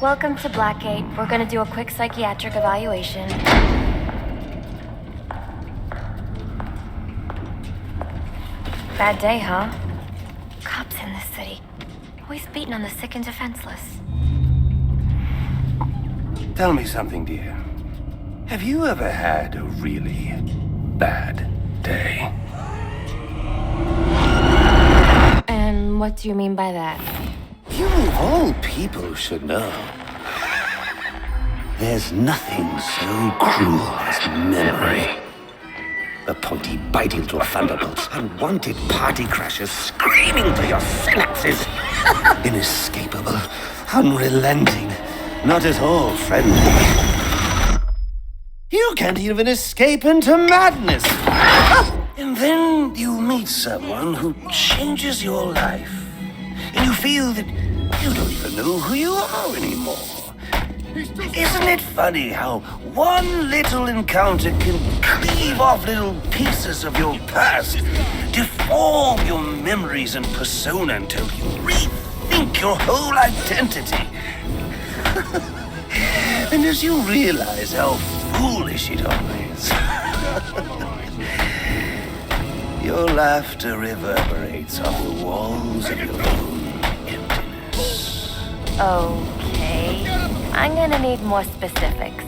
Welcome to Blackgate. We're gonna do a quick psychiatric evaluation. Bad day, huh? Cops in this city. Always beating on the sick and defenseless. Tell me something, dear. Have you ever had a really bad day? And what do you mean by that? You of all people should know. There's nothing so cruel as memory. A pointy biting into a thunderbolt, unwanted party crashers screaming through your synapses. Inescapable, unrelenting, not at all friendly. You can't even escape into madness. And then you meet someone who changes your life. And you feel that you don't even know who you are anymore. Isn't it funny how one little encounter can cleave off little pieces of your past, deform your memories and persona until you rethink your whole identity? And as you realize how foolish it all is, your laughter reverberates off the walls of your own emptiness. Okay. I'm gonna need more specifics.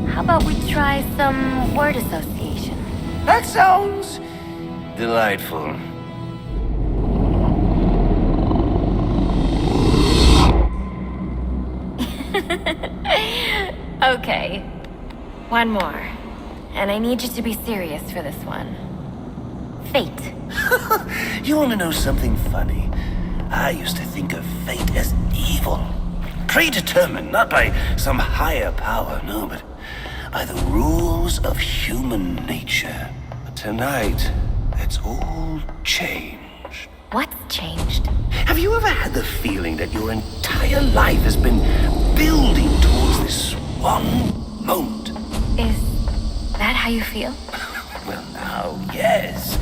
How about we try some word association? That sounds delightful. Okay. One more. And I need you to be serious for this one. Fate. You want to know something funny? I used to think of fate as evil. Predetermined, not by some higher power, no, but by the rules of human nature. But tonight, it's all changed. What's changed? Have you ever had the feeling that your entire life has been building towards this one moment? Is that how you feel? Well, now, yes.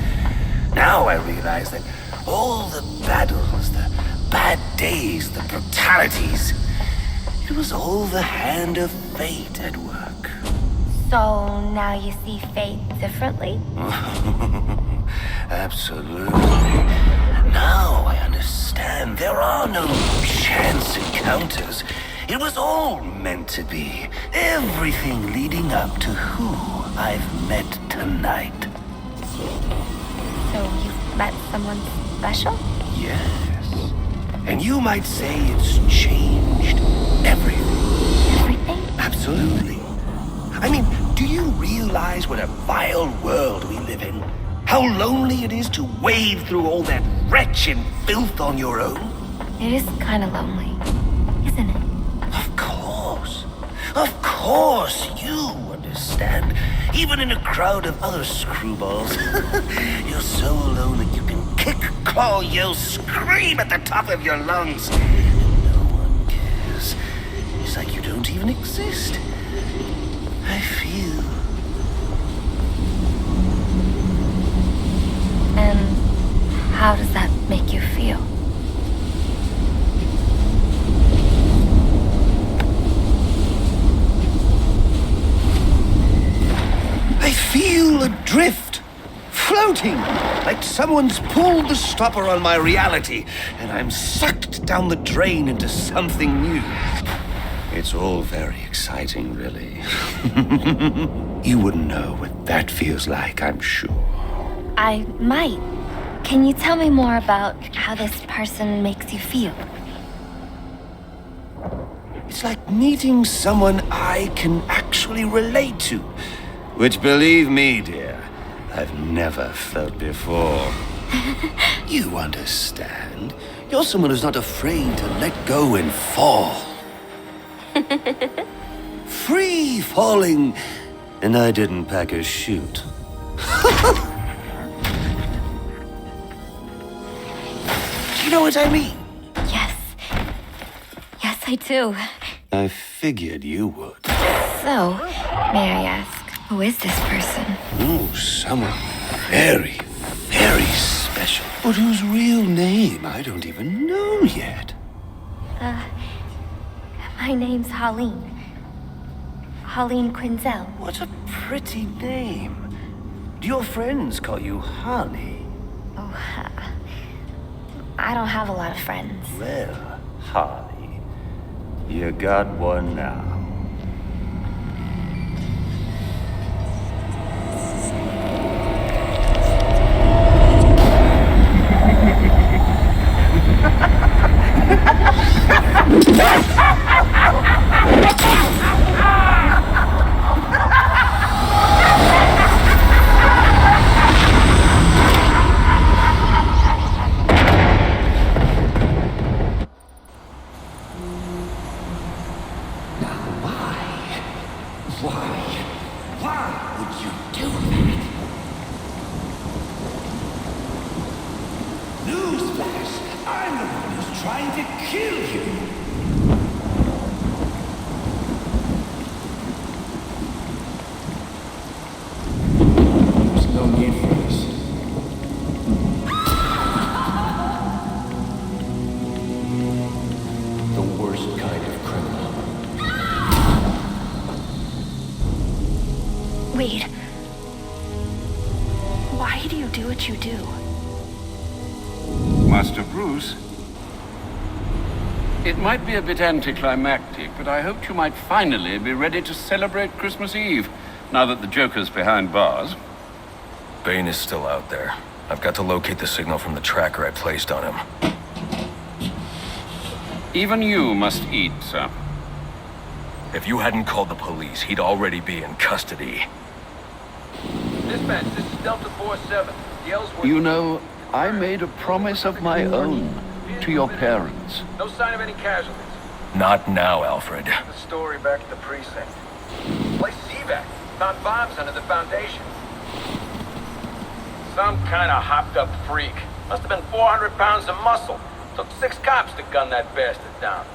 Now I realize that all the battles, the bad days, the brutalities, it was all the hand of fate at work. So now you see fate differently? Absolutely. Now I understand there are no chance encounters. It was all meant to be. Everything leading up to who I've met tonight. So you've met someone special? Yes. And you might say it's changed everything. Everything? Absolutely. I mean, do you realize what a vile world we live in? How lonely it is to wade through all that wretched filth on your own? It is kind of lonely, isn't it? Of course. Of course, you understand. Even in a crowd of other screwballs, you're so alone that you can kick, claw, yell, scream at the top of your lungs. And no one cares. It's like you don't even exist. I feel. And how does that make you feel? I feel adrift, floating, like someone's pulled the stopper on my reality, and I'm sucked down the drain into something new. It's all very exciting, really. You wouldn't know what that feels like, I'm sure. I might. Can you tell me more about how this person makes you feel? It's like meeting someone I can actually relate to. Which, believe me, dear, I've never felt before. You understand. You're someone who's not afraid to let go and fall. Free falling, and I didn't pack a chute. You know what I mean? Yes. Yes, I do. I figured you would. So, may I ask, who is this person? Oh, someone very, very special. But whose real name I don't even know yet. My name's Holleen. Holleen Quinzel. What a pretty name. Do your friends call you Holly? Oh, I don't have a lot of friends. Well, Holly, you got one now. Why would you do that? Newsflash! I'm the one who's trying to kill you! There's no need for this. The worst kind of criminal. Wade. Why do you do what you do? Master Bruce, it might be a bit anticlimactic, but I hoped you might finally be ready to celebrate Christmas Eve, now that the Joker's behind bars. Bane is still out there. I've got to locate the signal from the tracker I placed on him. Even you must eat, sir. If you hadn't called the police, he'd already be in custody. Dispatch, this is Delta 47. The Ellsworth... You know, I made a promise of my own to your parents. No sign of any casualties. Not now, Alfred. The story back at the precinct. Place is evac. Found bombs under the foundation. Some kind of hopped-up freak. Must have been 400 pounds of muscle. Took 6 cops to gun that bastard down.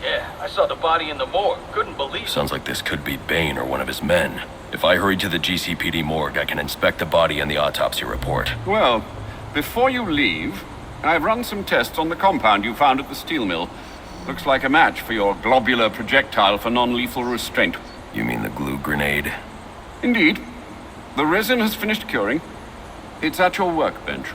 Yeah, I saw the body in the morgue. Couldn't believe it. Sounds like this could be Bane or one of his men. If I hurry to the GCPD morgue, I can inspect the body and the autopsy report. Well, before you leave, I've run some tests on the compound you found at the steel mill. Looks like a match for your globular projectile for non-lethal restraint. You mean the glue grenade? Indeed. The resin has finished curing. It's at your workbench.